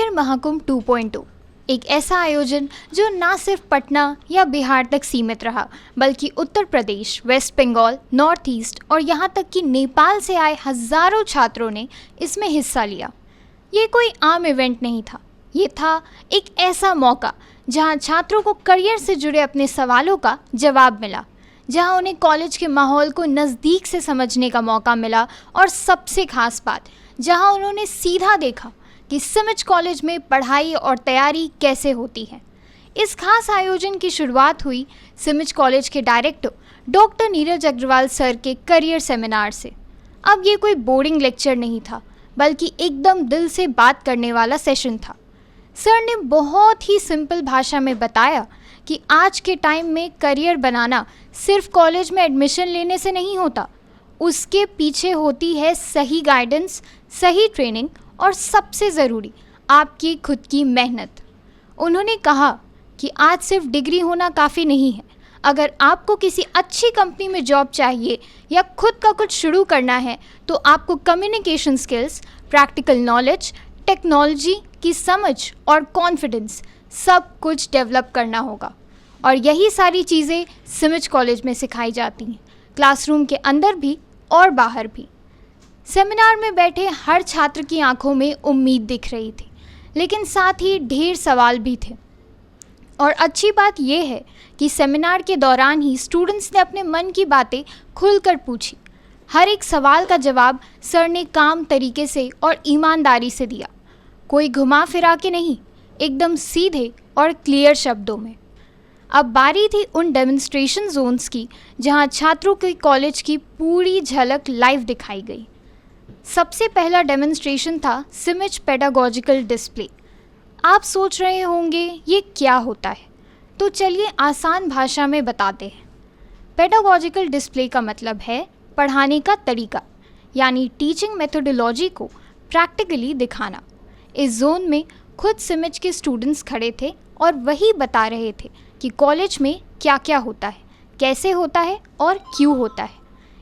Career Mahakumbh 2.0 एक ऐसा आयोजन जो ना सिर्फ पटना या बिहार तक सीमित रहा, बल्कि Uttar Pradesh, waste Bengal, north east और यहाँ तक कि नेपाल से आए हजारों छात्रों ने इसमें हिस्सा लिया। ये कोई आम इवेंट नहीं था, ये था एक ऐसा मौका जहाँ छात्रों को करियर से जुड़े अपने सवालों का जवाब मिला, जहाँ उन्हें कॉलेज के माहौल को नज़दीक से समझने का मौका मिला और सबसे खास बात, जहाँ उन्होंने सीधा देखा कि सिमिज कॉलेज में पढ़ाई और तैयारी कैसे होती है। इस खास आयोजन की शुरुआत हुई सिमिज कॉलेज के director doctor Neeraj Agarwal sir के करियर सेमिनार से। अब ये कोई बोरिंग लेक्चर नहीं था, बल्कि एकदम दिल से बात करने वाला सेशन था। सर ने बहुत ही सिंपल भाषा में बताया कि आज के टाइम में करियर बनाना सिर्फ कॉलेज में एडमिशन लेने से नहीं होता, उसके पीछे होती है सही गाइडेंस, सही ट्रेनिंग और सबसे ज़रूरी आपकी खुद की मेहनत। उन्होंने कहा कि आज सिर्फ डिग्री होना काफ़ी नहीं है। अगर आपको किसी अच्छी कंपनी में जॉब चाहिए या खुद का कुछ शुरू करना है तो आपको communication skills, practical knowledge, technology की समझ और कॉन्फिडेंस सब कुछ डेवलप करना होगा। और यही सारी चीज़ें सिमिज कॉलेज में सिखाई जाती हैं, क्लासरूम के अंदर भी और बाहर भी। सेमिनार में बैठे हर छात्र की आंखों में उम्मीद दिख रही थी, लेकिन साथ ही ढेर सवाल भी थे। और अच्छी बात यह है कि सेमिनार के दौरान ही स्टूडेंट्स ने अपने मन की बातें खुलकर पूछी। हर एक सवाल का जवाब सर ने काम तरीके से और ईमानदारी से दिया, कोई घुमा फिरा के नहीं, एकदम सीधे और क्लियर शब्दों में। अब बारी थी उन डेमोन्स्ट्रेशन जोन्स की, जहां छात्रों के कॉलेज की पूरी झलक लाइव दिखाई गई। सबसे पहला डेमोन्स्ट्रेशन था सिमिज पेडागोजिकल डिस्प्ले। आप सोच रहे होंगे ये क्या होता है, तो चलिए आसान भाषा में बताते हैं। पेडागोजिकल डिस्प्ले का मतलब है पढ़ाने का तरीका, यानी टीचिंग मेथोडोलॉजी को प्रैक्टिकली दिखाना। इस जोन में खुद सिमिज के स्टूडेंट्स खड़े थे और वही बता रहे थे कि कॉलेज में क्या क्या होता है, कैसे होता है और क्यों होता है।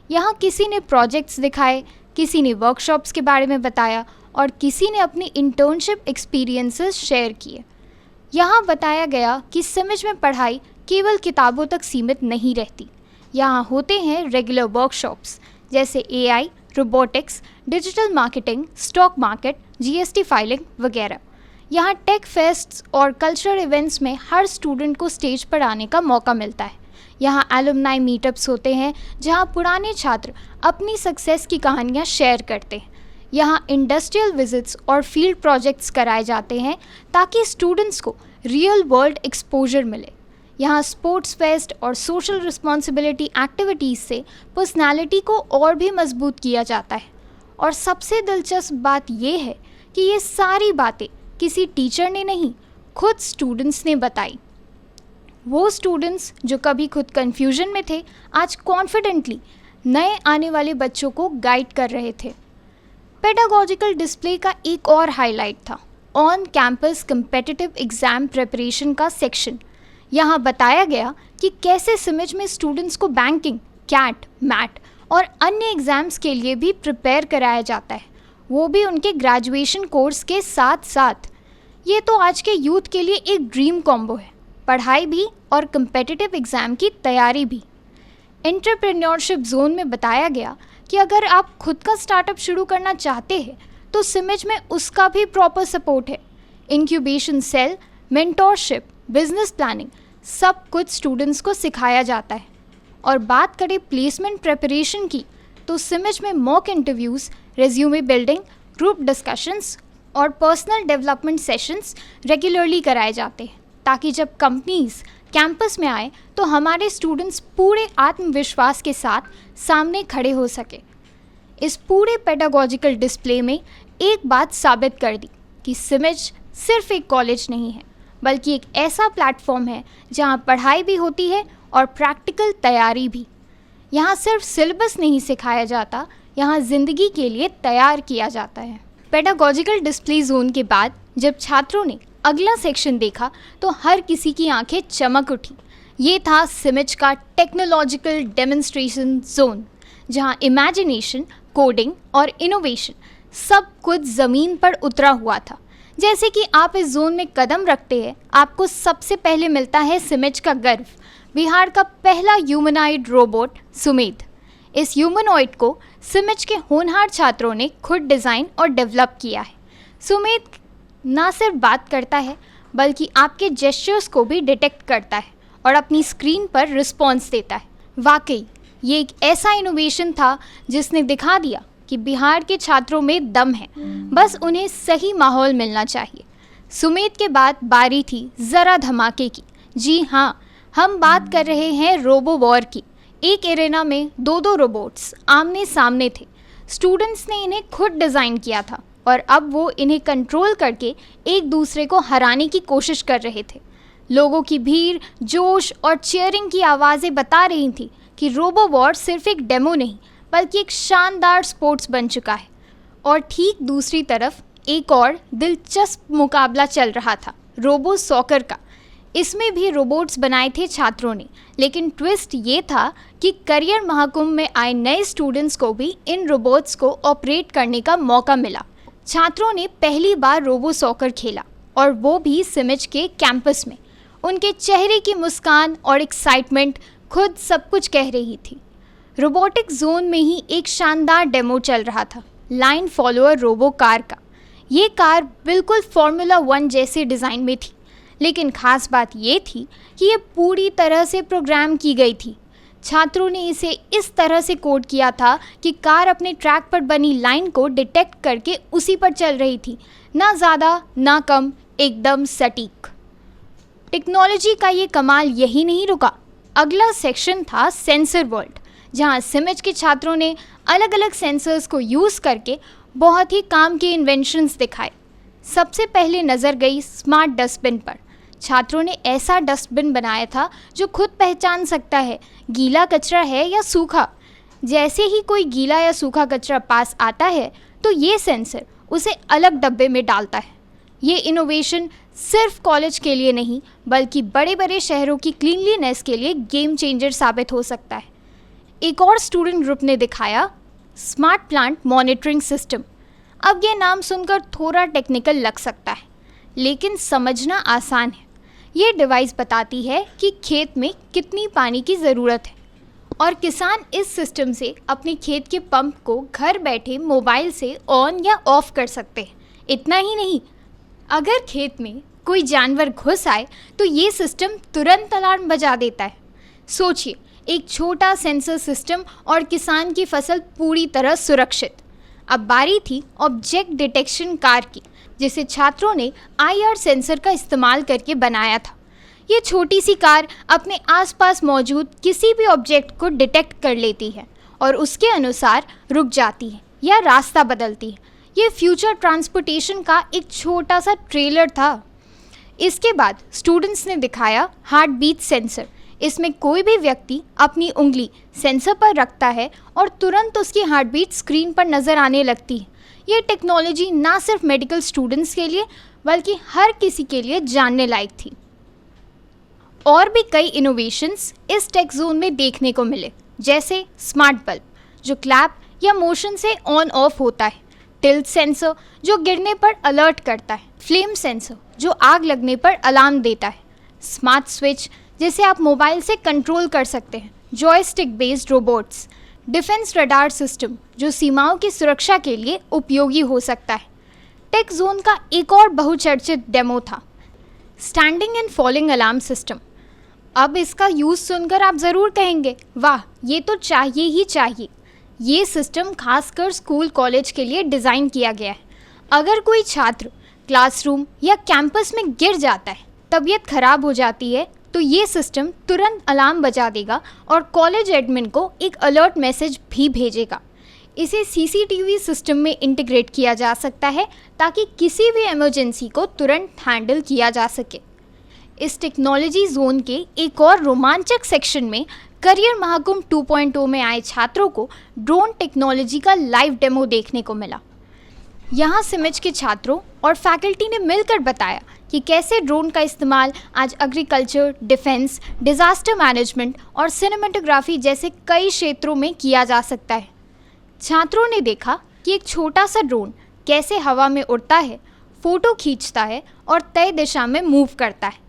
यहाँ किसी ने प्रोजेक्ट्स दिखाए, किसी ने वर्कशॉप्स के बारे में बताया और किसी ने अपनी इंटर्नशिप एक्सपीरियंसेस शेयर किए। यहाँ बताया गया कि सिमिज में पढ़ाई केवल किताबों तक सीमित नहीं रहती। यहाँ होते हैं रेगुलर वर्कशॉप्स जैसे AI, robotics, digital marketing, stock market, GST filing वगैरह। यहाँ टेक फेस्ट्स और कल्चरल इवेंट्स में हर स्टूडेंट को स्टेज पर आने का मौका मिलता है। यहाँ एलुमनाई मीटअप्स होते हैं जहाँ पुराने छात्र अपनी सक्सेस की कहानियाँ शेयर करते हैं। यहाँ इंडस्ट्रियल विजिट्स और फील्ड प्रोजेक्ट्स कराए जाते हैं ताकि स्टूडेंट्स को रियल वर्ल्ड एक्सपोजर मिले। यहाँ स्पोर्ट्स फेस्ट और सोशल रिस्पॉन्सिबिलिटी एक्टिविटीज़ से पर्सनालिटी को और भी मजबूत किया जाता है। और सबसे दिलचस्प बात यह है कि ये सारी बातें किसी टीचर ने नहीं, खुद स्टूडेंट्स ने बताई। वो स्टूडेंट्स जो कभी खुद कन्फ्यूजन में थे, आज कॉन्फिडेंटली नए आने वाले बच्चों को गाइड कर रहे थे। पेडागोजिकल डिस्प्ले का एक और हाईलाइट था on campus competitive exam preparation का सेक्शन। यहाँ बताया गया कि कैसे सिमिज में स्टूडेंट्स को बैंकिंग, कैट, मैट और अन्य एग्ज़ाम्स के लिए भी प्रिपेयर कराया जाता है, वो भी उनके ग्रेजुएशन कोर्स के साथ साथ। ये तो आज के यूथ के लिए एक ड्रीम कॉम्बो है, पढ़ाई भी और कम्पिटिटिव एग्ज़ाम की तैयारी भी। एंटरप्रेन्योरशिप जोन में बताया गया कि अगर आप खुद का स्टार्टअप शुरू करना चाहते हैं तो सिमिज में उसका भी प्रॉपर सपोर्ट है। Incubation cell, mentorship, business planning सब कुछ स्टूडेंट्स को सिखाया जाता है। और बात करें प्लेसमेंट प्रिपरेशन की, तो सिमिज में mock interviews, resume building, group discussions और पर्सनल डेवलपमेंट सेशंस रेगुलरली कराए जाते हैं, ताकि जब कंपनीज कैंपस में आए तो हमारे स्टूडेंट्स पूरे आत्मविश्वास के साथ सामने खड़े हो सके। इस पूरे पेडागोजिकल डिस्प्ले में एक बात साबित कर दी कि सिमिज सिर्फ एक कॉलेज नहीं है, बल्कि एक ऐसा प्लेटफॉर्म है जहां पढ़ाई भी होती है और प्रैक्टिकल तैयारी भी। यहाँ सिर्फ सिलेबस नहीं सिखाया जाता, यहाँ ज़िंदगी के लिए तैयार किया जाता है। पेडागोजिकल डिस्प्ले जोन के बाद जब छात्रों ने अगला सेक्शन देखा तो हर किसी की आंखें चमक उठी। ये था सिमिज का टेक्नोलॉजिकल डेमोन्स्ट्रेशन जोन, जहां इमेजिनेशन, कोडिंग और इनोवेशन सब कुछ ज़मीन पर उतरा हुआ था। जैसे कि आप इस जोन में कदम रखते हैं, आपको सबसे पहले मिलता है सिमिज का गर्व, बिहार का पहला ह्यूमनॉइड रोबोट सुमेध। इस ह्यूमनॉइड को सिमिज के होनहार छात्रों ने खुद डिज़ाइन और डेवलप किया है। सुमेध ना सिर्फ बात करता है बल्कि आपके जेस्चर्स को भी डिटेक्ट करता है और अपनी स्क्रीन पर रिस्पॉन्स देता है। वाकई ये एक ऐसा इनोवेशन था जिसने दिखा दिया कि बिहार के छात्रों में दम है, बस उन्हें सही माहौल मिलना चाहिए। सुमेध के बाद बारी थी ज़रा धमाके की। जी हाँ, हम बात कर रहे हैं रोबो वॉर की। एक एरेना में दो रोबोट्स आमने सामने थे। स्टूडेंट्स ने इन्हें खुद डिज़ाइन किया था और अब वो इन्हें कंट्रोल करके एक दूसरे को हराने की कोशिश कर रहे थे। लोगों की भीड़, जोश और चीयरिंग की आवाज़ें बता रही थी कि रोबो वॉर सिर्फ एक डेमो नहीं बल्कि एक शानदार स्पोर्ट्स बन चुका है। और ठीक दूसरी तरफ एक और दिलचस्प मुकाबला चल रहा था, रोबो सॉकर का। इसमें भी रोबोट्स बनाए थे छात्रों ने, लेकिन ट्विस्ट ये था कि करियर महाकुंभ में आए नए स्टूडेंट्स को भी इन रोबोट्स को ऑपरेट करने का मौका मिला। छात्रों ने पहली बार रोबो सॉकर खेला और वो भी सिमिज के कैंपस में। उनके चेहरे की मुस्कान और एक्साइटमेंट खुद सब कुछ कह रही थी। रोबोटिक जोन में ही एक शानदार डेमो चल रहा था, लाइन फॉलोअर रोबो कार का। ये कार बिल्कुल फार्मूला 1 जैसे डिज़ाइन में थी, लेकिन खास बात ये थी कि ये पूरी तरह से प्रोग्राम की गई थी। छात्रों ने इसे इस तरह से कोड किया था कि कार अपने ट्रैक पर बनी लाइन को डिटेक्ट करके उसी पर चल रही थी, ना ज़्यादा ना कम, एकदम सटीक। टेक्नोलॉजी का ये कमाल यही नहीं रुका। अगला सेक्शन था सेंसर वर्ल्ड, जहाँ सिमिज के छात्रों ने अलग अलग सेंसर्स को यूज़ करके बहुत ही काम के इन्वेंशंस दिखाए। सबसे पहले नज़र गई स्मार्ट डस्टबिन पर। छात्रों ने ऐसा डस्टबिन बनाया था जो खुद पहचान सकता है गीला कचरा है या सूखा। जैसे ही कोई गीला या सूखा कचरा पास आता है तो ये सेंसर उसे अलग डब्बे में डालता है। ये इनोवेशन सिर्फ कॉलेज के लिए नहीं बल्कि बड़े बड़े शहरों की क्लीनलीनेस के लिए गेम चेंजर साबित हो सकता है। एक और स्टूडेंट ग्रुप ने दिखाया स्मार्ट प्लांट मॉनिटरिंग सिस्टम। अब ये नाम सुनकर थोड़ा टेक्निकल लग सकता है, लेकिन समझना आसान है। ये डिवाइस बताती है कि खेत में कितनी पानी की ज़रूरत है और किसान इस सिस्टम से अपने खेत के पंप को घर बैठे मोबाइल से ऑन या ऑफ कर सकते हैं। इतना ही नहीं, अगर खेत में कोई जानवर घुस आए तो ये सिस्टम तुरंत अलार्म बजा देता है। सोचिए, एक छोटा सेंसर सिस्टम और किसान की फसल पूरी तरह सुरक्षित। अब बारी थी ऑब्जेक्ट डिटेक्शन कार की, जिसे छात्रों ने IR सेंसर का इस्तेमाल करके बनाया था। ये छोटी सी कार अपने आसपास मौजूद किसी भी ऑब्जेक्ट को डिटेक्ट कर लेती है और उसके अनुसार रुक जाती है या रास्ता बदलती है। ये फ्यूचर ट्रांसपोर्टेशन का एक छोटा सा ट्रेलर था। इसके बाद स्टूडेंट्स ने दिखाया हार्ट बीट सेंसर। इसमें कोई भी व्यक्ति अपनी उंगली सेंसर पर रखता है और तुरंत उसकी हार्ट बीट स्क्रीन पर नज़र आने लगती है। ये टेक्नोलॉजी ना सिर्फ मेडिकल स्टूडेंट्स के लिए बल्कि हर किसी के लिए जानने लायक थी। और भी कई इनोवेशंस इस टेक जोन में देखने को मिले, जैसे स्मार्ट बल्ब जो क्लैप या मोशन से ऑन ऑफ होता है, टिल्ट सेंसर जो गिरने पर अलर्ट करता है, फ्लेम सेंसर जो आग लगने पर अलार्म देता है, स्मार्ट स्विच जिसे आप मोबाइल से कंट्रोल कर सकते हैं, joystick based robots, defence radar system जो सीमाओं की सुरक्षा के लिए उपयोगी हो सकता है। टेक जोन का एक और बहुचर्चित डेमो था standing and falling alarm system. अब इसका यूज़ सुनकर आप ज़रूर कहेंगे, वाह, ये तो चाहिए ही चाहिए। ये सिस्टम खासकर स्कूल कॉलेज के लिए डिज़ाइन किया गया है। अगर कोई छात्र क्लासरूम या कैंपस में गिर जाता है, तबीयत खराब हो जाती है, तो ये सिस्टम तुरंत अलार्म बजा देगा और कॉलेज एडमिन को एक अलर्ट मैसेज भी भेजेगा। इसे CCTV सिस्टम में इंटीग्रेट किया जा सकता है ताकि किसी भी इमरजेंसी को तुरंत हैंडल किया जा सके। इस टेक्नोलॉजी जोन के एक और रोमांचक सेक्शन में करियर महाकुंभ 2.0 में आए छात्रों को ड्रोन टेक्नोलॉजी का लाइव डेमो देखने को मिला। यहाँ सिमिज के छात्रों और फैकल्टी ने मिलकर बताया कि कैसे ड्रोन का इस्तेमाल आज एग्रीकल्चर, डिफेंस, डिज़ास्टर मैनेजमेंट और सिनेमेटोग्राफी जैसे कई क्षेत्रों में किया जा सकता है। छात्रों ने देखा कि एक छोटा सा ड्रोन कैसे हवा में उड़ता है, फ़ोटो खींचता है और तय दिशा में मूव करता है।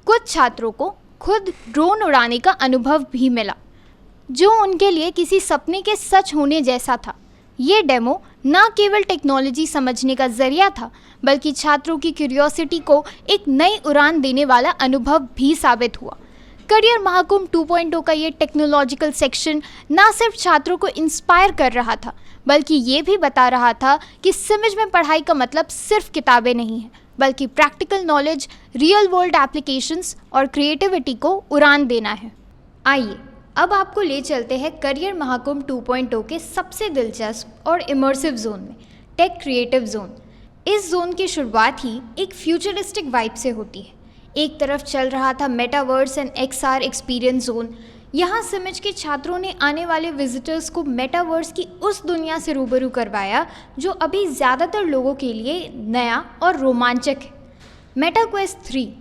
कुछ छात्रों को खुद ड्रोन उड़ाने का अनुभव भी मिला, जो उनके लिए किसी सपने के सच होने जैसा था। ये डेमो न केवल टेक्नोलॉजी समझने का जरिया था, बल्कि छात्रों की क्यूरियोसिटी को एक नई उड़ान देने वाला अनुभव भी साबित हुआ। करियर महाकुंभ 2.0 का ये टेक्नोलॉजिकल सेक्शन न सिर्फ छात्रों को इंस्पायर कर रहा था, बल्कि ये भी बता रहा था कि सिमिज में पढ़ाई का मतलब सिर्फ किताबें नहीं है, बल्कि practical knowledge, real world applications और क्रिएटिविटी को उड़ान देना है। आइए अब आपको ले चलते हैं करियर महाकुंभ 2.0 के सबसे दिलचस्प और इमर्सिव जोन में, टेक क्रिएटिव जोन। इस जोन की शुरुआत ही एक फ्यूचरिस्टिक वाइब से होती है। एक तरफ चल रहा था metaverse and XR experience zone. यहाँ सिमिज के छात्रों ने आने वाले विजिटर्स को मेटावर्स की उस दुनिया से रूबरू करवाया जो अभी ज़्यादातर लोगों के लिए नया और रोमांचक है। मेटा क्वेस्ट 3,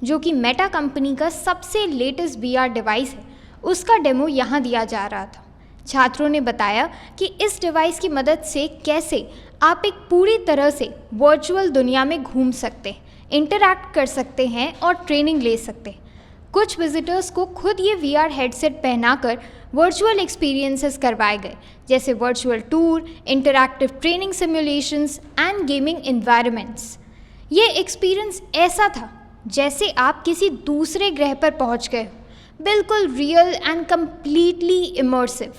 जो कि मेटा कंपनी का सबसे लेटेस्ट VR डिवाइस है, उसका डेमो यहाँ दिया जा रहा था। छात्रों ने बताया कि इस डिवाइस की मदद से कैसे आप एक पूरी तरह से वर्चुअल दुनिया में घूम सकते हैं, इंटरैक्ट कर सकते हैं और ट्रेनिंग ले सकते हैं। कुछ विजिटर्स को खुद ये VR हेडसेट पहनाकर वर्चुअल एक्सपीरियंसेस करवाए गए, जैसे virtual tour, interactive training simulations and gaming environments. ये एक्सपीरियंस ऐसा था जैसे आप किसी दूसरे ग्रह पर पहुंच गए हो, बिल्कुल real and completely immersive.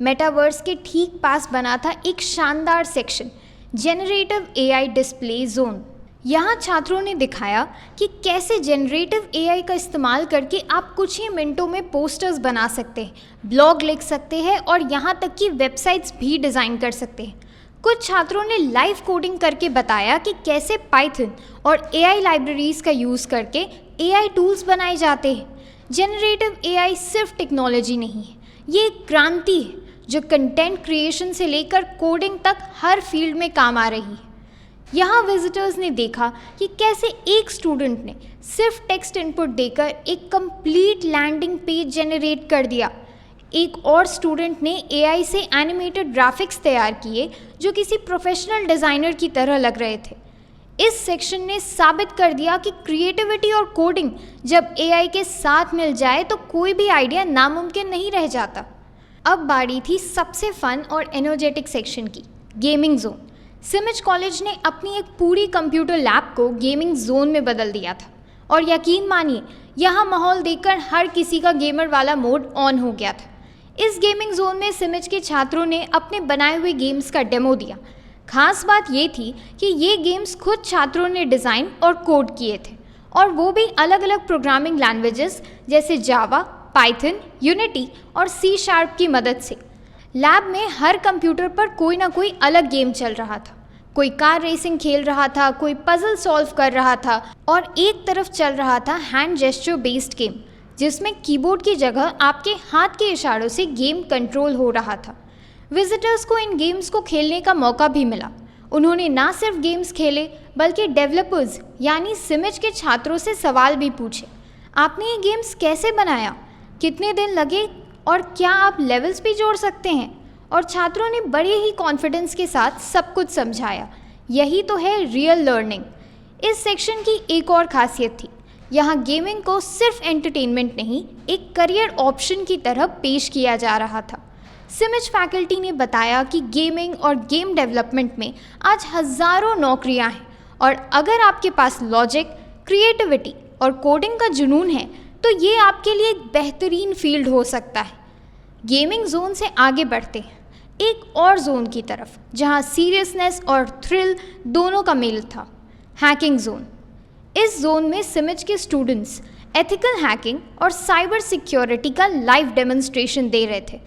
Metaverse के ठीक पास बना था एक शानदार section, generative AI display zone. यहाँ छात्रों ने दिखाया कि कैसे जेनरेटिव AI का इस्तेमाल करके आप कुछ ही मिनटों में पोस्टर्स बना सकते हैं, ब्लॉग लिख सकते हैं और यहाँ तक कि वेबसाइट्स भी डिज़ाइन कर सकते हैं। कुछ छात्रों ने लाइव कोडिंग करके बताया कि कैसे पाइथन और AI लाइब्रेरीज का यूज़ करके AI टूल्स बनाए जाते हैं। जेनरेटिव AI सिर्फ टेक्नोलॉजी नहीं है, ये एक क्रांति है जो कंटेंट क्रिएशन से लेकर कोडिंग तक हर फील्ड में काम आ रही है। यहाँ विजिटर्स ने देखा कि कैसे एक स्टूडेंट ने सिर्फ टेक्स्ट इनपुट देकर एक कंप्लीट लैंडिंग पेज जनरेट कर दिया। एक और स्टूडेंट ने AI से एनिमेटेड ग्राफिक्स तैयार किए जो किसी प्रोफेशनल डिज़ाइनर की तरह लग रहे थे। इस सेक्शन ने साबित कर दिया कि क्रिएटिविटी और कोडिंग जब AI के साथ मिल जाए तो कोई भी आइडिया नामुमकिन नहीं रह जाता। अब बारी थी सबसे फन और एनर्जेटिक सेक्शन की, गेमिंग जोन। सिमिज कॉलेज ने अपनी एक पूरी कंप्यूटर लैब को गेमिंग जोन में बदल दिया था और यकीन मानिए यहाँ माहौल देखकर हर किसी का गेमर वाला मोड ऑन हो गया था। इस गेमिंग जोन में सिमिज के छात्रों ने अपने बनाए हुए गेम्स का डेमो दिया। खास बात ये थी कि ये गेम्स खुद छात्रों ने डिज़ाइन और कोड किए थे, और वो भी अलग अलग प्रोग्रामिंग लैंग्वेजेस जैसे जावा, पाइथन, यूनिटी और C# की मदद से। लैब में हर कंप्यूटर पर कोई ना कोई अलग गेम चल रहा था। कोई कार रेसिंग खेल रहा था, कोई पजल सॉल्व कर रहा था और एक तरफ चल रहा था हैंड जेस्चर बेस्ड गेम, जिसमें कीबोर्ड की जगह आपके हाथ के इशारों से गेम कंट्रोल हो रहा था। विजिटर्स को इन गेम्स को खेलने का मौका भी मिला। उन्होंने ना सिर्फ गेम्स खेले बल्कि डेवलपर्स यानी सिमिज के छात्रों से सवाल भी पूछे। आपने ये गेम्स कैसे बनाया, कितने दिन लगे और क्या आप लेवल्स भी जोड़ सकते हैं? और छात्रों ने बड़े ही कॉन्फिडेंस के साथ सब कुछ समझाया। यही तो है रियल लर्निंग। इस सेक्शन की एक और खासियत थी, यहाँ गेमिंग को सिर्फ एंटरटेनमेंट नहीं, एक करियर ऑप्शन की तरह पेश किया जा रहा था। सिमिज फैकल्टी ने बताया कि गेमिंग और गेम डेवलपमेंट में आज हज़ारों नौकरियां हैं, और अगर आपके पास लॉजिक, क्रिएटिविटी और कोडिंग का जुनून है तो ये आपके लिए एक बेहतरीन फील्ड हो सकता है। गेमिंग जोन से आगे बढ़ते हैं एक और जोन की तरफ, जहाँ सीरियसनेस और थ्रिल दोनों का मेल था, हैकिंग जोन। इस जोन में सिमिज के स्टूडेंट्स एथिकल हैकिंग और साइबर सिक्योरिटी का लाइव डेमोन्स्ट्रेशन दे रहे थे।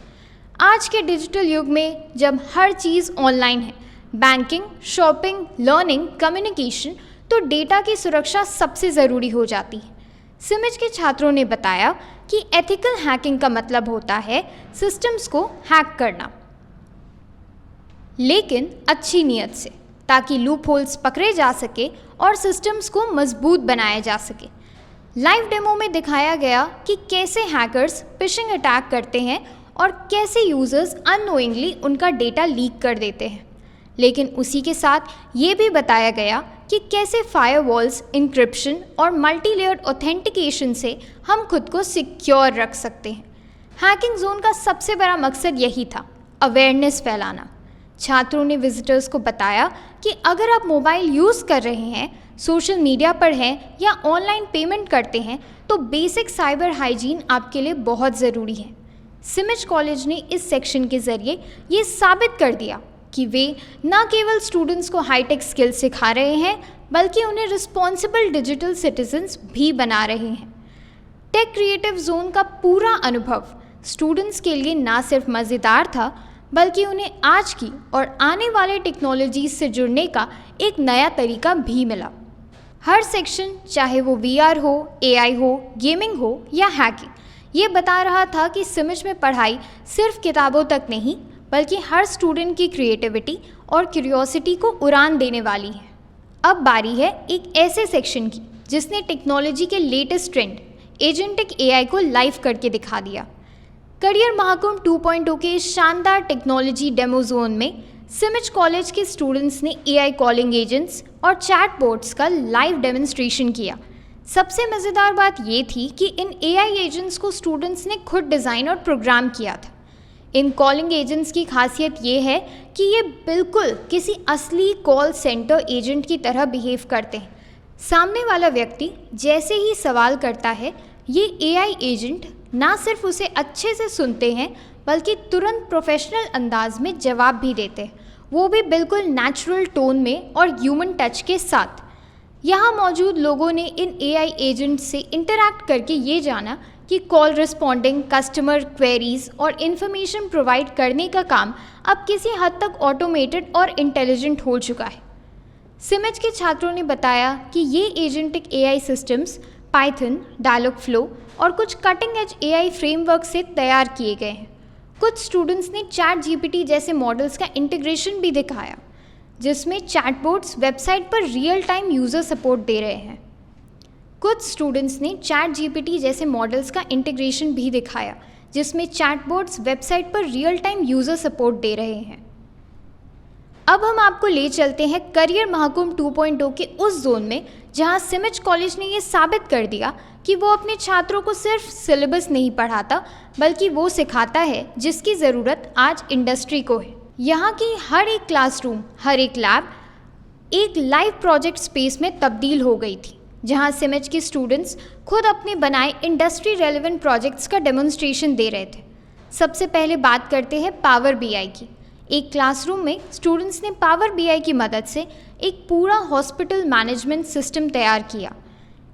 आज के डिजिटल युग में जब हर चीज़ ऑनलाइन है, बैंकिंग, शॉपिंग, लर्निंग, कम्युनिकेशन, तो डेटा की सुरक्षा सबसे ज़रूरी हो जाती है। सिमिज के छात्रों ने बताया कि एथिकल हैकिंग का मतलब होता है सिस्टम्स को हैक करना, लेकिन अच्छी नीयत से, ताकि लूप होल्स पकड़े जा सके और सिस्टम्स को मजबूत बनाया जा सके। लाइव डेमो में दिखाया गया कि कैसे हैकर्स फिशिंग अटैक करते हैं और कैसे यूज़र्स अननोइंगली उनका डेटा लीक कर देते हैं। लेकिन उसी के साथ ये भी बताया गया कि कैसे फायरवॉल्स, इंक्रिप्शन और मल्टी लेयर्ड ऑथेंटिकेशन से हम खुद को सिक्योर रख सकते हैं। हैकिंग जोन का सबसे बड़ा मकसद यही था, अवेयरनेस फैलाना। छात्रों ने विजिटर्स को बताया कि अगर आप मोबाइल यूज़ कर रहे हैं, सोशल मीडिया पर हैं या ऑनलाइन पेमेंट करते हैं तो बेसिक साइबर हाइजीन आपके लिए बहुत ज़रूरी है। सिमिज कॉलेज ने इस सेक्शन के ज़रिए ये साबित कर दिया कि वे न केवल स्टूडेंट्स को हाईटेक स्किल्स सिखा रहे हैं बल्कि उन्हें रिस्पॉन्सिबल डिजिटल सिटीजन्स भी बना रहे हैं। टेक क्रिएटिव जोन का पूरा अनुभव स्टूडेंट्स के लिए ना सिर्फ मज़ेदार था बल्कि उन्हें आज की और आने वाले टेक्नोलॉजीज से जुड़ने का एक नया तरीका भी मिला। हर सेक्शन, चाहे वो VR हो, AI हो, गेमिंग हो या हैकिंग, ये बता रहा था कि सिमिज में पढ़ाई सिर्फ किताबों तक नहीं बल्कि हर स्टूडेंट की क्रिएटिविटी और क्यूरियोसिटी को उड़ान देने वाली है। अब बारी है एक ऐसे सेक्शन की जिसने टेक्नोलॉजी के लेटेस्ट ट्रेंड एजेंटिक AI को लाइव करके दिखा दिया। करियर महाकुंभ 2.0 के इस शानदार टेक्नोलॉजी डेमो जोन में सिमिज कॉलेज के स्टूडेंट्स ने AI कॉलिंग एजेंट्स और चैटबॉट्स का लाइव डेमोन्स्ट्रेशन किया। सबसे मज़ेदार बात ये थी कि इन AI एजेंट्स को स्टूडेंट्स ने खुद डिज़ाइन और प्रोग्राम किया था। इन कॉलिंग एजेंट्स की खासियत ये है कि ये बिल्कुल किसी असली कॉल सेंटर एजेंट की तरह बिहेव करते हैं। सामने वाला व्यक्ति जैसे ही सवाल करता है, ये AI एजेंट ना सिर्फ उसे अच्छे से सुनते हैं बल्कि तुरंत प्रोफेशनल अंदाज में जवाब भी देते हैं, वो भी बिल्कुल नेचुरल टोन में और ह्यूमन टच के साथ। यहाँ मौजूद लोगों ने इन AI एजेंट से इंटरैक्ट करके ये जाना कि कॉल रिस्पॉन्डिंग, कस्टमर क्वेरीज और इन्फॉर्मेशन प्रोवाइड करने का काम अब किसी हद तक ऑटोमेटेड और इंटेलिजेंट हो चुका है। सिमिज के छात्रों ने बताया कि ये एजेंटिक AI सिस्टम्स पाइथन, डायलॉगफ्लो और कुछ कटिंग एज AI फ्रेमवर्क से तैयार किए गए हैं। कुछ स्टूडेंट्स ने ChatGPT जैसे मॉडल्स का इंटीग्रेशन भी दिखाया, जिसमें चैटबॉट्स वेबसाइट पर रियल टाइम यूज़र सपोर्ट दे रहे हैं। कुछ स्टूडेंट्स ने ChatGPT जैसे मॉडल्स का इंटीग्रेशन भी दिखाया, जिसमें चैटबॉट्स वेबसाइट पर रियल टाइम यूज़र सपोर्ट दे रहे हैं। अब हम आपको ले चलते हैं करियर महाकुंभ 2.0 के उस जोन में जहां सिमिज कॉलेज ने ये साबित कर दिया कि वो अपने छात्रों को सिर्फ सिलेबस नहीं पढ़ाता बल्कि वो सिखाता है जिसकी ज़रूरत आज इंडस्ट्री को है। यहाँ की हर एक क्लासरूम, हर एक लैब एक लाइव प्रोजेक्ट स्पेस में तब्दील हो गई थी, जहाँ सिमिज के स्टूडेंट्स खुद अपने बनाए इंडस्ट्री रेलेवेंट प्रोजेक्ट्स का डेमोन्स्ट्रेशन दे रहे थे। सबसे पहले बात करते हैं पावर BI की। एक क्लासरूम में स्टूडेंट्स ने पावर BI की मदद से एक पूरा हॉस्पिटल मैनेजमेंट सिस्टम तैयार किया।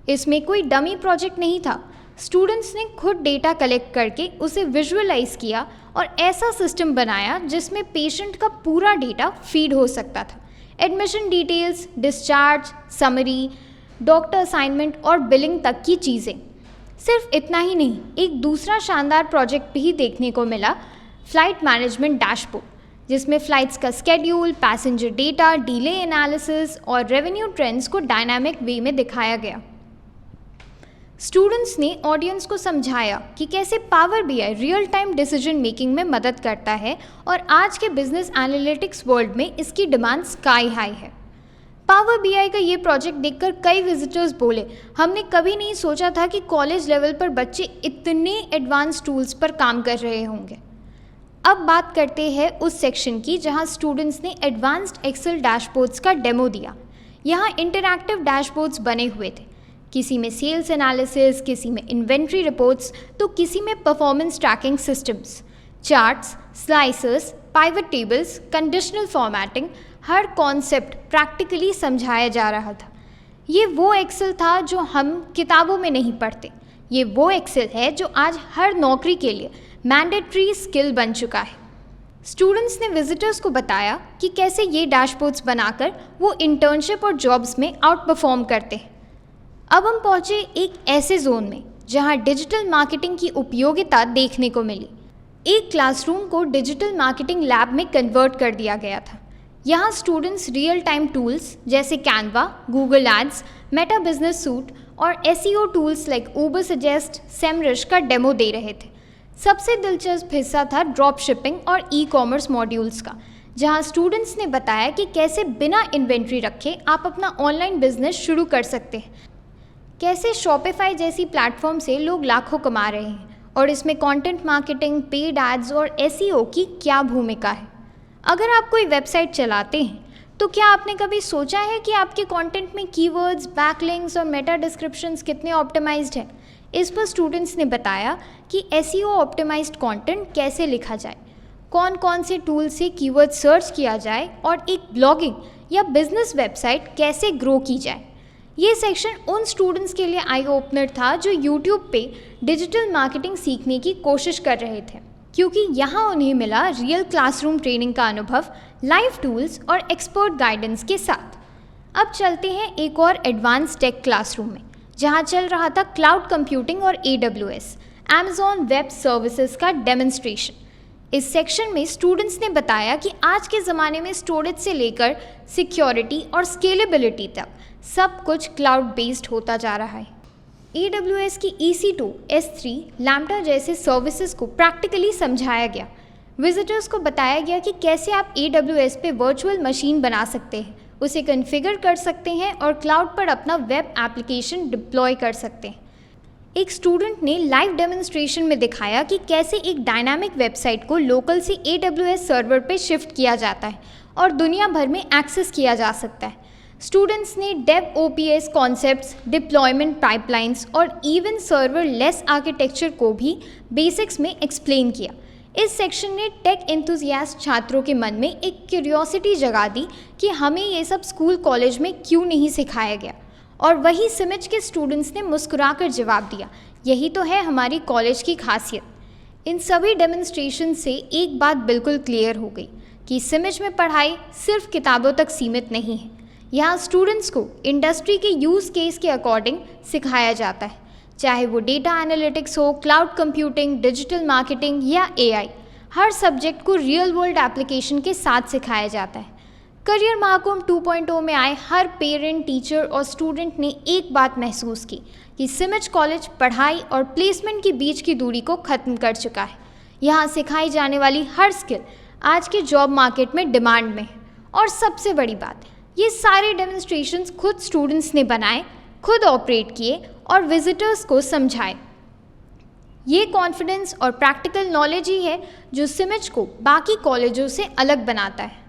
इसमें कोई डमी प्रोजेक्ट नहीं था। स्टूडेंट्स ने खुद डेटा कलेक्ट करके उसे विजुअलाइज किया और ऐसा सिस्टम बनाया जिसमें पेशेंट का पूरा डेटा फीड हो सकता था। Admission details, discharge, summary, doctor assignment और बिलिंग तक की चीज़ें। सिर्फ इतना ही नहीं, एक दूसरा शानदार प्रोजेक्ट भी देखने को मिला, फ्लाइट मैनेजमेंट डैशबोर्ड, जिसमें फ़्लाइट्स का schedule, passenger data, delay analysis और रेवेन्यू ट्रेंड्स को डायनामिक वे में दिखाया गया। स्टूडेंट्स ने ऑडियंस को समझाया कि कैसे power BI real time decision making में मदद करता है और आज के बिजनेस एनालिटिक्स वर्ल्ड में इसकी डिमांड स्काई हाई है। पावर BI का ये प्रोजेक्ट देखकर कई विजिटर्स बोले, हमने कभी नहीं सोचा था कि कॉलेज लेवल पर बच्चे इतने एडवांस टूल्स पर काम कर रहे होंगे। अब बात करते हैं उस सेक्शन की जहां स्टूडेंट्स ने एडवांस्ड एक्सेल डैशबोर्ड्स का डेमो दिया। यहाँ इंटरैक्टिव डैशबोर्ड्स बने हुए थे, किसी में सेल्स एनालिसिस, किसी में इन्वेंट्री रिपोर्ट्स तो किसी में performance tracking systems, charts, slicers, pivot tables, conditional formatting, हर कॉन्सेप्ट प्रैक्टिकली समझाया जा रहा था। ये वो एक्सेल था जो हम किताबों में नहीं पढ़ते। ये वो एक्सेल है जो आज हर नौकरी के लिए मैंडेटरी स्किल बन चुका है। स्टूडेंट्स ने विजिटर्स को बताया कि कैसे ये डैशबोर्ड्स बनाकर वो इंटर्नशिप और जॉब्स में आउट परफॉर्म करते हैं। अब हम पहुँचे एक ऐसे जोन में जहाँ डिजिटल मार्केटिंग की उपयोगिता देखने को मिली। एक क्लासरूम को डिजिटल मार्केटिंग लैब में कन्वर्ट कर दिया गया था। यहाँ स्टूडेंट्स रियल टाइम टूल्स जैसे Canva, Google Ads, Meta business suite और SEO tools like Ubersuggest, Semrush का डेमो दे रहे थे। सबसे दिलचस्प हिस्सा था ड्रॉप शिपिंग और ई-कॉमर्स मॉड्यूल्स का, जहां स्टूडेंट्स ने बताया कि कैसे बिना इन्वेंट्री रखे आप अपना ऑनलाइन बिजनेस शुरू कर सकते हैं, कैसे शॉपिफाई जैसी प्लेटफॉर्म से लोग लाखों कमा रहे हैं और इसमें कंटेंट मार्केटिंग, पेड एड्स और एसईओ की क्या भूमिका है। अगर आप कोई वेबसाइट चलाते हैं तो क्या आपने कभी सोचा है कि आपके कंटेंट में कीवर्ड्स, बैकलिंक्स और मेटा डिस्क्रिप्शंस कितने ऑप्टिमाइज्ड हैं? इस पर स्टूडेंट्स ने बताया कि एसईओ ऑप्टिमाइज्ड कंटेंट कैसे लिखा जाए, कौन कौन से टूल से कीवर्ड सर्च किया जाए और एक ब्लॉगिंग या बिजनेस वेबसाइट कैसे ग्रो की जाए। ये सेक्शन उन स्टूडेंट्स के लिए आई ओपनर था जो यूट्यूब पे डिजिटल मार्केटिंग सीखने की कोशिश कर रहे थे, क्योंकि यहाँ उन्हें मिला रियल क्लासरूम ट्रेनिंग का अनुभव, लाइव टूल्स और एक्सपर्ट गाइडेंस के साथ। अब चलते हैं एक और एडवांस टेक क्लासरूम में, जहाँ चल रहा था क्लाउड कंप्यूटिंग और AWS Amazon वेब सर्विसेज का डेमोन्स्ट्रेशन। इस सेक्शन में स्टूडेंट्स ने बताया कि आज के ज़माने में स्टोरेज से लेकर सिक्योरिटी और स्केलेबिलिटी तक सब कुछ क्लाउड बेस्ड होता जा रहा है। AWS की EC2, S3, लैम्ब्डा जैसे सर्विसेज को प्रैक्टिकली समझाया गया। विजिटर्स को बताया गया कि कैसे आप AWS पे वर्चुअल मशीन बना सकते हैं, उसे कॉन्फ़िगर कर सकते हैं और क्लाउड पर अपना वेब एप्लीकेशन डिप्लॉय कर सकते हैं। एक स्टूडेंट ने लाइव डेमोन्स्ट्रेशन में दिखाया कि कैसे एक डायनामिक वेबसाइट को लोकल से AWS सर्वर पे शिफ्ट किया जाता है और दुनिया भर में एक्सेस किया जा सकता है। स्टूडेंट्स ने DevOps कॉन्सेप्ट्स, डिप्लॉयमेंट पाइपलाइंस और इवन सर्वरलेस आर्किटेक्चर को भी बेसिक्स में एक्सप्लेन किया। इस सेक्शन ने टेक एंथुसियास्ट छात्रों के मन में एक क्यूरियोसिटी जगा दी कि हमें ये सब स्कूल कॉलेज में क्यों नहीं सिखाया गया, और वही सिमिज के स्टूडेंट्स ने मुस्कुराकर जवाब दिया, यही तो है हमारी कॉलेज की खासियत। इन सभी डेमोन्स्ट्रेशन से एक बात बिल्कुल क्लियर हो गई कि सिमिज में पढ़ाई सिर्फ किताबों तक सीमित नहीं है। यहाँ स्टूडेंट्स को इंडस्ट्री के यूज़ केस के अकॉर्डिंग सिखाया जाता है, चाहे वो डेटा एनालिटिक्स हो, क्लाउड कंप्यूटिंग, डिजिटल मार्केटिंग या AI। हर सब्जेक्ट को रियल वर्ल्ड एप्लीकेशन के साथ सिखाया जाता है। करियर महाकुंभ 2.0 में आए हर पेरेंट, टीचर और स्टूडेंट ने एक बात महसूस की कि सिमिज कॉलेज पढ़ाई और प्लेसमेंट के बीच की दूरी को ख़त्म कर चुका है। यहाँ सिखाई जाने वाली हर स्किल आज के जॉब मार्केट में डिमांड में है। और सबसे बड़ी बात, ये सारे डेमोन्स्ट्रेशंस खुद स्टूडेंट्स ने बनाए, खुद ऑपरेट किए और विजिटर्स को समझाए। ये कॉन्फिडेंस और प्रैक्टिकल नॉलेज ही है जो सिमिज को बाकी कॉलेजों से अलग बनाता है।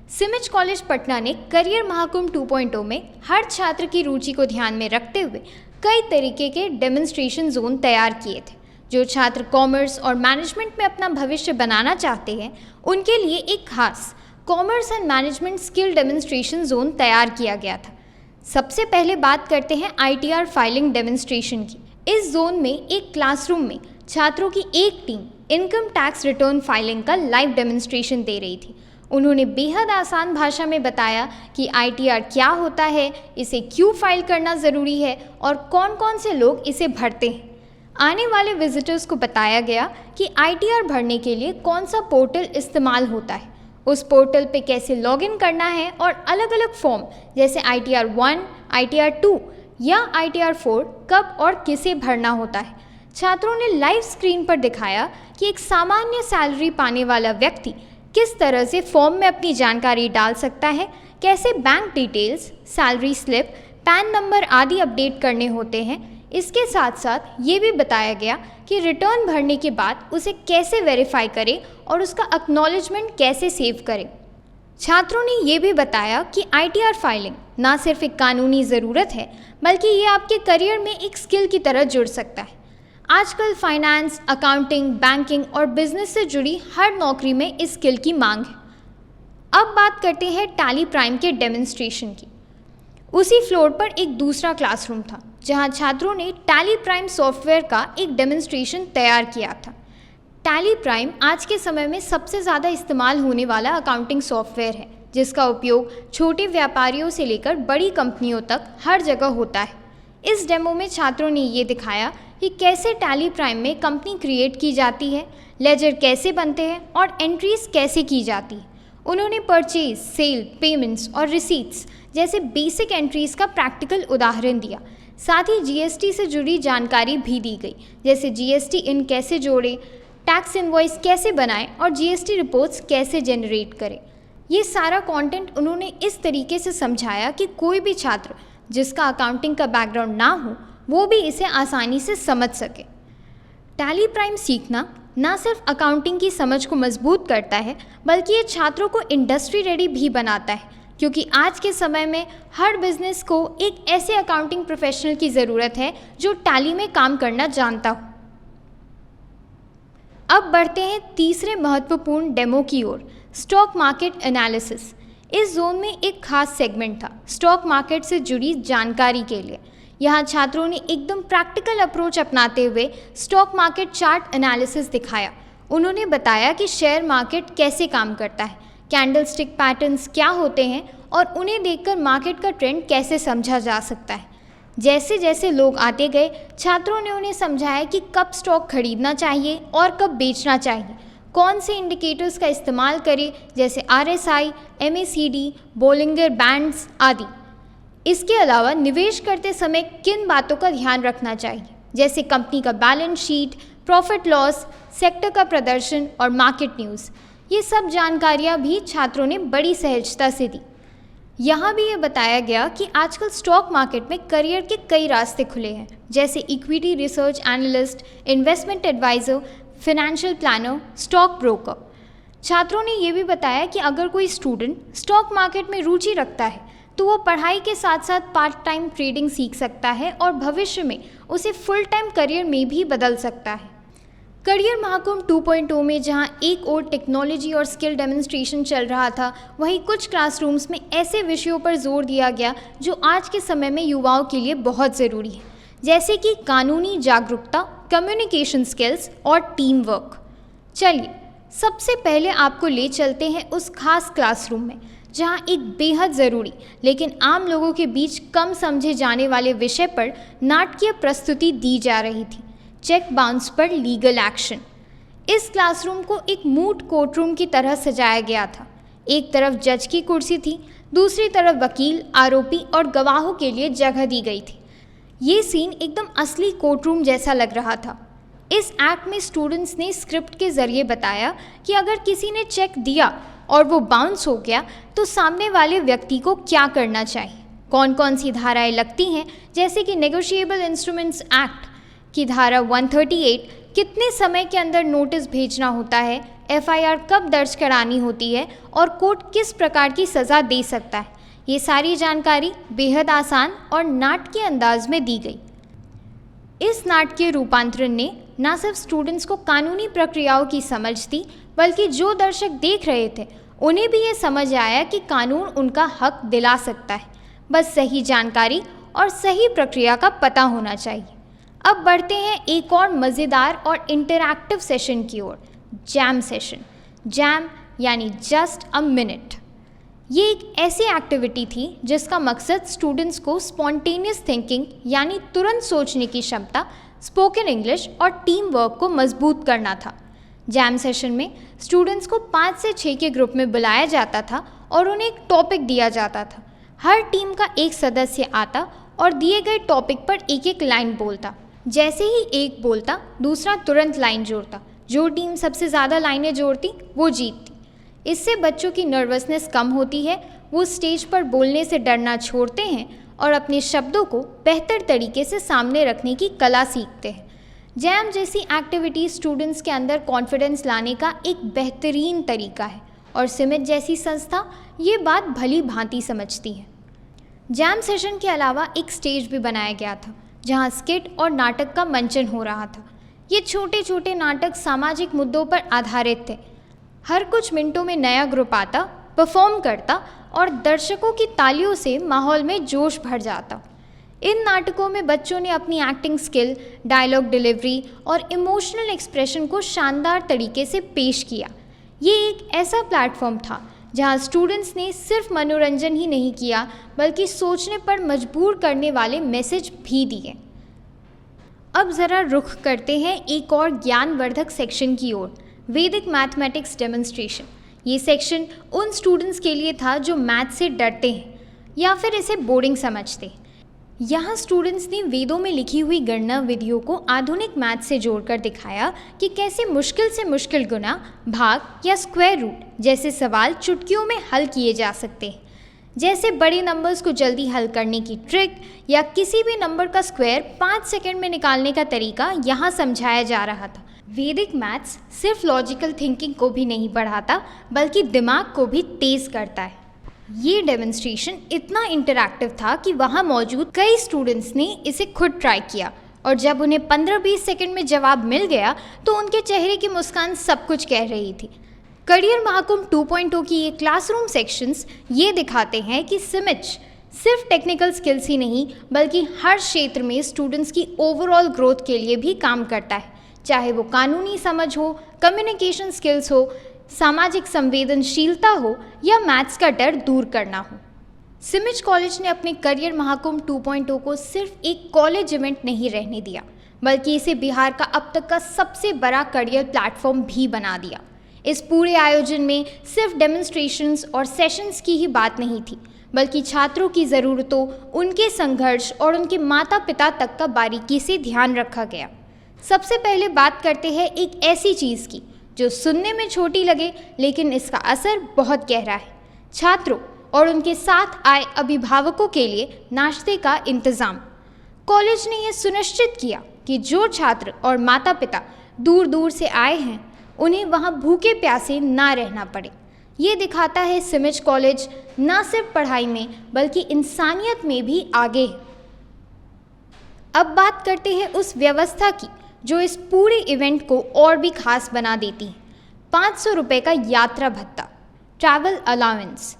सिमिज कॉलेज पटना ने करियर महाकुंभ 2.0 में हर छात्र की रुचि को ध्यान में रखते हुए कई तरीके के डेमोन्स्ट्रेशन जोन तैयार किए थे। जो छात्र कॉमर्स और मैनेजमेंट में अपना भविष्य बनाना चाहते हैं, उनके लिए एक खास commerce and management skill demonstration zone तैयार किया गया था। सबसे पहले बात करते हैं ITR फाइलिंग डेमोन्स्ट्रेशन की। इस जोन में एक क्लासरूम में छात्रों की एक team income tax return filing का लाइव डेमोन्स्ट्रेशन दे रही थी। उन्होंने बेहद आसान भाषा में बताया कि ITR क्या होता है, इसे क्यों फाइल करना ज़रूरी है और कौन कौन से लोग इसे भरते हैं। आने वाले विजिटर्स को बताया गया कि ITR भरने के लिए कौन सा पोर्टल इस्तेमाल होता है, उस पोर्टल पे कैसे लॉगिन करना है और अलग अलग फॉर्म जैसे ITR 1, ITR 2 या ITR 4 कब और किसे भरना होता है। छात्रों ने लाइव स्क्रीन पर दिखाया कि एक सामान्य सैलरी पाने वाला व्यक्ति किस तरह से फॉर्म में अपनी जानकारी डाल सकता है, कैसे bank details, salary slip, pan number आदि अपडेट करने होते हैं। इसके साथ साथ ये भी बताया गया कि रिटर्न भरने के बाद उसे कैसे वेरीफाई करें और उसका एक्नॉलेजमेंट कैसे सेव करें। छात्रों ने ये भी बताया कि ITR फाइलिंग ना सिर्फ एक कानूनी ज़रूरत है, बल्कि ये आपके करियर में एक स्किल की तरह जुड़ सकता है। आजकल फाइनेंस, अकाउंटिंग, बैंकिंग और बिजनेस से जुड़ी हर नौकरी में इस स्किल की मांग है। अब बात करते हैं टैली प्राइम के डेमोन्स्ट्रेशन की। उसी फ्लोर पर एक दूसरा क्लासरूम था जहां छात्रों ने टैली प्राइम सॉफ्टवेयर का एक डेमोन्स्ट्रेशन तैयार किया था। टैली प्राइम आज के समय में सबसे ज़्यादा इस्तेमाल होने वाला अकाउंटिंग सॉफ्टवेयर है, जिसका उपयोग छोटे व्यापारियों से लेकर बड़ी कंपनियों तक हर जगह होता है। इस डेमो में छात्रों ने ये दिखाया कि कैसे टैली प्राइम में कंपनी क्रिएट की जाती है, लेजर कैसे बनते हैं और एंट्रीज कैसे की जाती है। उन्होंने परचेज, सेल, पेमेंट्स और रिसीट्स जैसे बेसिक एंट्रीज का प्रैक्टिकल उदाहरण दिया। साथ ही GST से जुड़ी जानकारी भी दी गई, जैसे GST इन कैसे जोड़ें, टैक्स इनवॉइस कैसे बनाएं और GST रिपोर्ट्स कैसे जनरेट करें। ये सारा कंटेंट उन्होंने इस तरीके से समझाया कि कोई भी छात्र जिसका अकाउंटिंग का बैकग्राउंड ना हो वो भी इसे आसानी से समझ सके। टैली प्राइम सीखना ना सिर्फ अकाउंटिंग की समझ को मजबूत करता है बल्कि ये छात्रों को इंडस्ट्री रेडी भी बनाता है, क्योंकि आज के समय में हर बिजनेस को एक ऐसे अकाउंटिंग प्रोफेशनल की ज़रूरत है जो टैली में काम करना जानता हो। अब बढ़ते हैं तीसरे महत्वपूर्ण डेमो की ओर, स्टॉक मार्केट एनालिसिस। इस जोन में एक खास सेगमेंट था स्टॉक मार्केट से जुड़ी जानकारी के लिए। यहाँ छात्रों ने एकदम प्रैक्टिकल अप्रोच अपनाते हुए स्टॉक मार्केट चार्ट एनालिसिस दिखाया। उन्होंने बताया कि शेयर मार्केट कैसे काम करता है, कैंडलस्टिक पैटर्न्स क्या होते हैं और उन्हें देखकर मार्केट का ट्रेंड कैसे समझा जा सकता है। जैसे जैसे लोग आते गए, छात्रों ने उन्हें समझाया कि कब स्टॉक खरीदना चाहिए और कब बेचना चाहिए, कौन से इंडिकेटर्स का इस्तेमाल करें जैसे RSI, MACD, बोलिंगर बैंड्स आदि। इसके अलावा निवेश करते समय किन बातों का ध्यान रखना चाहिए जैसे कंपनी का balance sheet, profit loss, sector का प्रदर्शन और मार्केट न्यूज़। ये सब जानकारियाँ भी छात्रों ने बड़ी सहजता से दी। यहाँ भी ये बताया गया कि आजकल स्टॉक मार्केट में करियर के कई रास्ते खुले हैं जैसे equity research analyst, investment adviser, financial planner, stock broker. छात्रों ने ये भी बताया कि अगर कोई स्टूडेंट स्टॉक मार्केट में रुचि रखता है तो वो पढ़ाई के साथ साथ पार्ट टाइम ट्रेडिंग सीख सकता है और भविष्य में उसे फुल टाइम करियर में भी बदल सकता है। करियर महाकुंभ 2.0 में जहां एक ओर टेक्नोलॉजी और स्किल डेमोन्स्ट्रेशन चल रहा था, वहीं कुछ क्लासरूम्स में ऐसे विषयों पर जोर दिया गया जो आज के समय में युवाओं के लिए बहुत ज़रूरी है, जैसे कि कानूनी जागरूकता, कम्युनिकेशन स्किल्स और टीम वर्क। चलिए सबसे पहले आपको ले चलते हैं उस खास क्लासरूम में जहां एक बेहद ज़रूरी लेकिन आम लोगों के बीच कम समझे जाने वाले विषय पर नाटकीय प्रस्तुति दी जा रही थी, चेक बाउंस पर लीगल एक्शन। इस क्लासरूम को एक मूट कोर्टरूम की तरह सजाया गया था। एक तरफ जज की कुर्सी थी, दूसरी तरफ वकील, आरोपी और गवाहों के लिए जगह दी गई थी। ये सीन एकदम असली कोर्टरूम जैसा लग रहा था। इस एक्ट में स्टूडेंट्स ने स्क्रिप्ट के ज़रिए बताया कि अगर किसी ने चेक दिया और वो बाउंस हो गया तो सामने वाले व्यक्ति को क्या करना चाहिए, कौन कौन सी धाराएं लगती हैं जैसे कि नेगोशिएबल इंस्ट्रूमेंट्स एक्ट की धारा 138, कितने समय के अंदर नोटिस भेजना होता है, FIR कब दर्ज करानी होती है और कोर्ट किस प्रकार की सज़ा दे सकता है। ये सारी जानकारी बेहद आसान और नाटकीय अंदाज में दी गई। इस नाटकीय रूपांतरण ने न सिर्फ स्टूडेंट्स को कानूनी प्रक्रियाओं की समझ दी बल्कि जो दर्शक देख रहे थे उन्हें भी ये समझ आया कि कानून उनका हक दिला सकता है, बस सही जानकारी और सही प्रक्रिया का पता होना चाहिए। अब बढ़ते हैं एक और मज़ेदार और इंटरैक्टिव सेशन की ओर, जैम सेशन। जैम यानी जस्ट अ मिनट। ये एक ऐसी एक्टिविटी थी जिसका मकसद स्टूडेंट्स को स्पॉन्टेनियस थिंकिंग यानी तुरंत सोचने की क्षमता, स्पोकन इंग्लिश और टीम वर्क को मजबूत करना था। जैम सेशन में स्टूडेंट्स को 5 से 6 के ग्रुप में बुलाया जाता था और उन्हें एक टॉपिक दिया जाता था। हर टीम का एक सदस्य आता और दिए गए टॉपिक पर एक एक लाइन बोलता। जैसे ही एक बोलता दूसरा तुरंत लाइन जोड़ता। जो टीम सबसे ज़्यादा लाइनें जोड़ती वो जीतती। इससे बच्चों की नर्वसनेस कम होती है, वो स्टेज पर बोलने से डरना छोड़ते हैं और अपने शब्दों को बेहतर तरीके से सामने रखने की कला सीखते हैं। जैम जैसी एक्टिविटी स्टूडेंट्स के अंदर कॉन्फिडेंस लाने का एक बेहतरीन तरीका है और सिमित जैसी संस्था ये बात भली भांति समझती है। जैम सेशन के अलावा एक स्टेज भी बनाया गया था जहाँ स्किट और नाटक का मंचन हो रहा था। ये छोटे छोटे नाटक सामाजिक मुद्दों पर आधारित थे। हर कुछ मिनटों में नया ग्रुप आता, परफॉर्म करता और दर्शकों की तालियों से माहौल में जोश भर जाता। इन नाटकों में बच्चों ने अपनी एक्टिंग स्किल, डायलॉग डिलीवरी और इमोशनल एक्सप्रेशन को शानदार तरीके से पेश किया। ये एक ऐसा प्लेटफॉर्म था जहां स्टूडेंट्स ने सिर्फ मनोरंजन ही नहीं किया बल्कि सोचने पर मजबूर करने वाले मैसेज भी दिए। अब ज़रा रुख करते हैं एक और ज्ञानवर्धक सेक्शन की ओर, वैदिक मैथमेटिक्स डेमोन्स्ट्रेशन। ये सेक्शन उन स्टूडेंट्स के लिए था जो मैथ से डरते हैं या फिर इसे बोरिंग समझते हैं। यहाँ स्टूडेंट्स ने वेदों में लिखी हुई गणना विधियों को आधुनिक मैथ से जोड़कर दिखाया कि कैसे मुश्किल से मुश्किल गुना, भाग या स्क्वायर रूट जैसे सवाल चुटकियों में हल किए जा सकते हैं। जैसे बड़े नंबर्स को जल्दी हल करने की ट्रिक या किसी भी नंबर का स्क्वायर 5 सेकंड में निकालने का तरीका यहाँ समझाया जा रहा था। वैदिक मैथ्स सिर्फ लॉजिकल थिंकिंग को भी नहीं बढ़ाता बल्कि दिमाग को भी तेज करता है। ये डेमोन्स्ट्रेशन इतना इंटरैक्टिव था कि वहाँ मौजूद कई स्टूडेंट्स ने इसे खुद ट्राई किया और जब उन्हें 15-20 सेकंड में जवाब मिल गया तो उनके चेहरे की मुस्कान सब कुछ कह रही थी। करियर महाकुंभ 2.0 की ये क्लासरूम सेक्शंस ये दिखाते हैं कि सिमिच सिर्फ टेक्निकल स्किल्स ही नहीं बल्कि हर क्षेत्र में स्टूडेंट्स की ओवरऑल ग्रोथ के लिए भी काम करता है, चाहे वो कानूनी समझ हो, कम्युनिकेशन स्किल्स हो, सामाजिक संवेदनशीलता हो या मैथ्स का डर दूर करना हो। सिमिच कॉलेज ने अपने करियर महाकुंभ 2.0 को सिर्फ एक कॉलेज इवेंट नहीं रहने दिया बल्कि इसे बिहार का अब तक का सबसे बड़ा करियर प्लेटफॉर्म भी बना दिया। इस पूरे आयोजन में सिर्फ डेमोन्स्ट्रेशंस और सेशंस की ही बात नहीं थी बल्कि छात्रों की ज़रूरतों, उनके संघर्ष और उनके माता पिता तक का बारीकी से ध्यान रखा गया। सबसे पहले बात करते हैं एक ऐसी चीज़ की जो सुनने में छोटी लगे लेकिन इसका असर बहुत गहरा है। छात्रों और उनके साथ आए अभिभावकों के लिए नाश्ते का इंतज़ाम। कॉलेज ने यह सुनिश्चित किया कि जो छात्र और माता पिता दूर दूर से आए हैं उन्हें वहाँ भूखे प्यासे ना रहना पड़े। ये दिखाता है सिमिच कॉलेज ना सिर्फ पढ़ाई में बल्कि इंसानियत में भी आगे है। अब बात करते हैं उस व्यवस्था की जो इस पूरे इवेंट को और भी खास बना देती है। 500 रुपये का यात्रा भत्ता, ट्रैवल अलाउंस।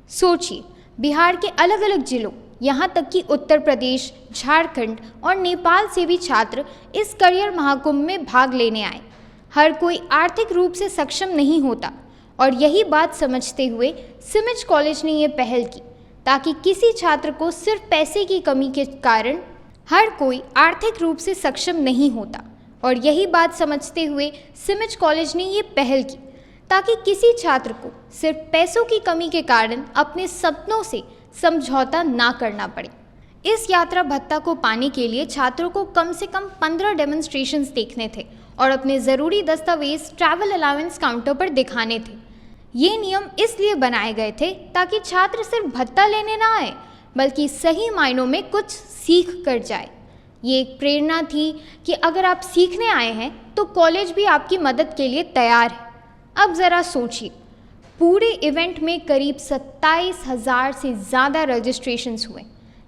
सोचिए, बिहार के अलग अलग जिलों, यहाँ तक कि उत्तर प्रदेश, झारखंड और नेपाल से भी छात्र इस करियर महाकुंभ में भाग लेने आए। हर कोई आर्थिक रूप से सक्षम नहीं होता और यही बात समझते हुए सिमिच कॉलेज ने ये पहल की ताकि किसी छात्र को सिर्फ पैसे की कमी के कारण हर कोई आर्थिक रूप से सक्षम नहीं होता और यही बात समझते हुए सिमिच कॉलेज ने ये पहल की ताकि किसी छात्र को सिर्फ पैसों की कमी के कारण अपने सपनों से समझौता ना करना पड़े। इस यात्रा भत्ता को पाने के लिए छात्रों को कम से कम 15 डेमोन्स्ट्रेशंस देखने थे और अपने ज़रूरी दस्तावेज ट्रैवल अलाउंस काउंटर पर दिखाने थे। ये नियम इसलिए बनाए गए थे ताकि छात्र सिर्फ भत्ता लेने ना आए बल्कि सही मायनों में कुछ सीख कर जाए। ये एक प्रेरणा थी कि अगर आप सीखने आए हैं तो कॉलेज भी आपकी मदद के लिए तैयार है। अब ज़रा सोचिए, पूरे इवेंट में करीब 27,000 से ज़्यादा रजिस्ट्रेशंस हुए।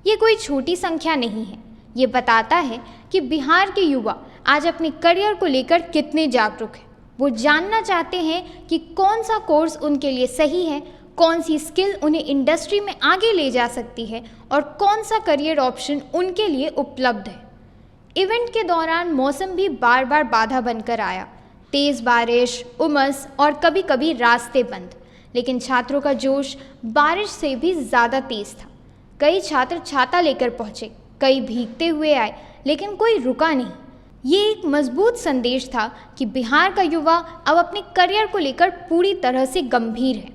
ये कोई छोटी संख्या नहीं है। ये बताता है कि बिहार के युवा आज अपने करियर को लेकर कितने जागरूक हैं। वो जानना चाहते हैं कि कौन सा कोर्स उनके लिए सही है, कौन सी स्किल उन्हें इंडस्ट्री में आगे ले जा सकती है और कौन सा करियर ऑप्शन उनके लिए उपलब्ध है। इवेंट के दौरान मौसम भी बार बार बाधा बनकर आया। तेज़ बारिश, उमस और कभी कभी रास्ते बंद, लेकिन छात्रों का जोश बारिश से भी ज़्यादा तेज़ था। कई छात्र छाता लेकर पहुँचे, कई भीगते हुए आए, लेकिन कोई रुका नहीं। ये एक मजबूत संदेश था कि बिहार का युवा अब अपने करियर को लेकर पूरी तरह से गंभीर है।